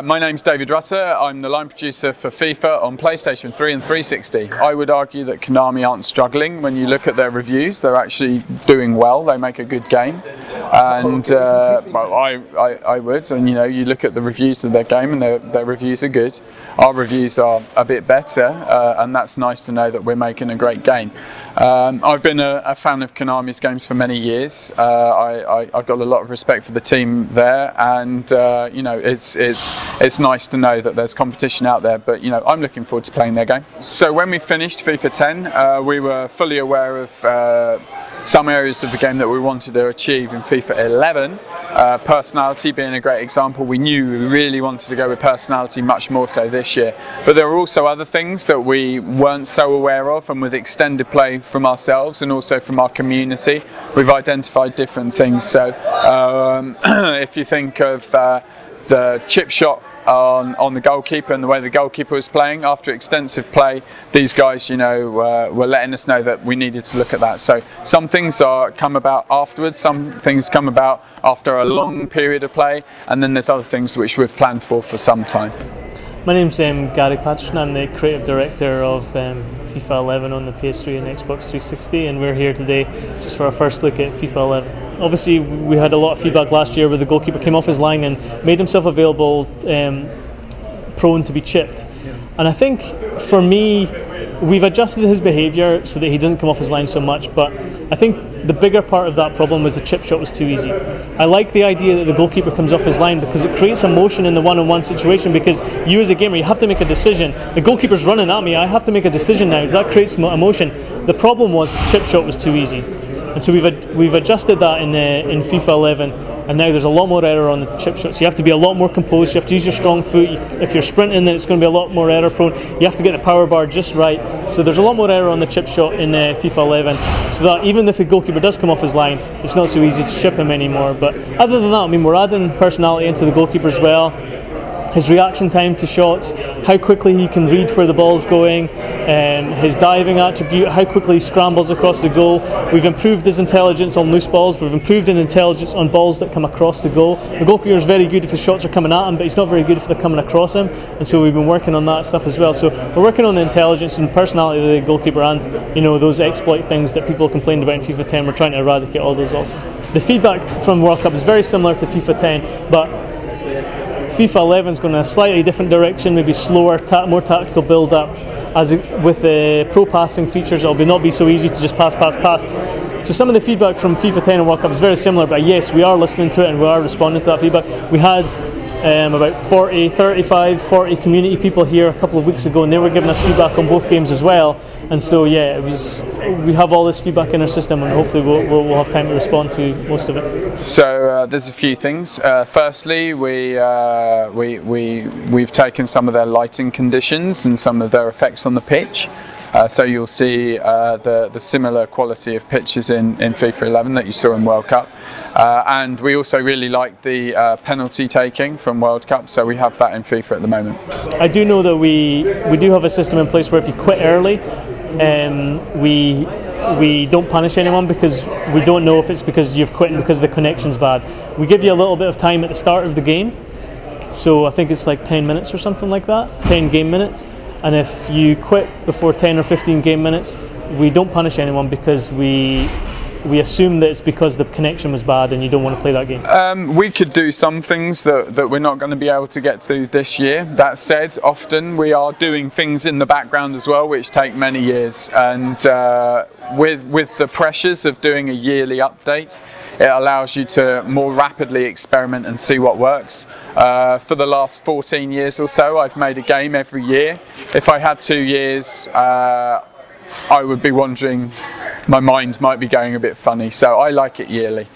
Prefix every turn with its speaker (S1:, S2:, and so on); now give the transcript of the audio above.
S1: My name's David Rutter. I'm the line producer for FIFA on PlayStation 3 and 360. I would argue that Konami aren't struggling. When you look at their reviews, they're actually doing well. They make a good game, and well, I would. And you look at the reviews of their game, and their reviews are good. Our reviews are a bit better, and that's nice to know that we're making a great game. I've been a fan of Konami's games for many years. I've got a lot of respect for the team there, and it's nice to know that there's competition out there. But I'm looking forward to playing their game. So when we finished FIFA 10, we were fully aware of some areas of the game that we wanted to achieve in FIFA 11. Personality being a great example. We knew we really wanted to go with personality much more so this year. But there were also other things that we weren't so aware of, and with extended play from ourselves and also from our community, we've identified different things. So if you think of the chip shot on the goalkeeper and the way the goalkeeper was playing, after extensive play, these guys were letting us know that we needed to look at that. So some things come about afterwards, some things come about after a long period of play, and then there's other things which we've planned for some time.
S2: My name's Gary Patterson. I'm the creative director of FIFA 11 on the PS3 and Xbox 360, and we're here today just for our first look at FIFA 11. Obviously, we had a lot of feedback last year where the goalkeeper came off his line and made himself available, prone to be chipped. And I think for me, we've adjusted his behaviour so that he doesn't come off his line so much, but I think the bigger part of that problem was the chip shot was too easy. I like the idea that the goalkeeper comes off his line because it creates emotion in the one-on-one situation, because you as a gamer, you have to make a decision. The goalkeeper's running at me, I have to make a decision now, so that creates emotion. The problem was the chip shot was too easy. And so we've adjusted that in FIFA 11, and now there's a lot more error on the chip shots. You have to be a lot more composed, you have to use your strong foot. If you're sprinting, then it's going to be a lot more error prone. You have to get the power bar just right. So there's a lot more error on the chip shot in FIFA 11, so that even if the goalkeeper does come off his line, it's not so easy to chip him anymore. But other than that, I mean, we're adding personality into the goalkeeper as well. His reaction time to shots, how quickly he can read where the ball's going, his diving attribute, how quickly he scrambles across the goal. We've improved his intelligence on loose balls, we've improved his intelligence on balls that come across the goal. The goalkeeper is very good if the shots are coming at him, but he's not very good if they're coming across him, and so we've been working on that stuff as well. So we're working on the intelligence and personality of the goalkeeper, and those exploit things that people complained about in FIFA 10. We're trying to eradicate all those also. The feedback from World Cup is very similar to FIFA 10, but FIFA 11 is going in a slightly different direction, maybe slower, more tactical build-up. With the pro passing features, it'll not be so easy to just pass. So some of the feedback from FIFA 10 and World Cup is very similar, but yes, we are listening to it and we are responding to that feedback. We had about 35, 40 community people here a couple of weeks ago, and they were giving us feedback on both games as well. And so yeah, we have all this feedback in our system, and hopefully we'll have time to respond to most of it.
S1: So there's a few things. Firstly, we've taken some of their lighting conditions and some of their effects on the pitch. So you'll see the similar quality of pitches in FIFA 11 that you saw in World Cup. And we also really like the penalty taking from World Cup, so we have that in FIFA at the moment.
S2: I do know that we do have a system in place where if you quit early, we don't punish anyone, because we don't know if it's because you've quit because the connection's bad. We give you a little bit of time at the start of the game, so I think it's like 10 minutes or something like that, 10 game minutes. And if you quit before 10 or 15 game minutes, we don't punish anyone, because we assume that it's because the connection was bad and you don't want to play that game.
S1: We could do some things that we're not going to be able to get to this year. That said, often we are doing things in the background as well, which take many years. And with the pressures of doing a yearly update, it allows you to more rapidly experiment and see what works. For the last 14 years or so, I've made a game every year. If I had 2 years, I would be wondering, my mind might be going a bit funny, so I like it yearly.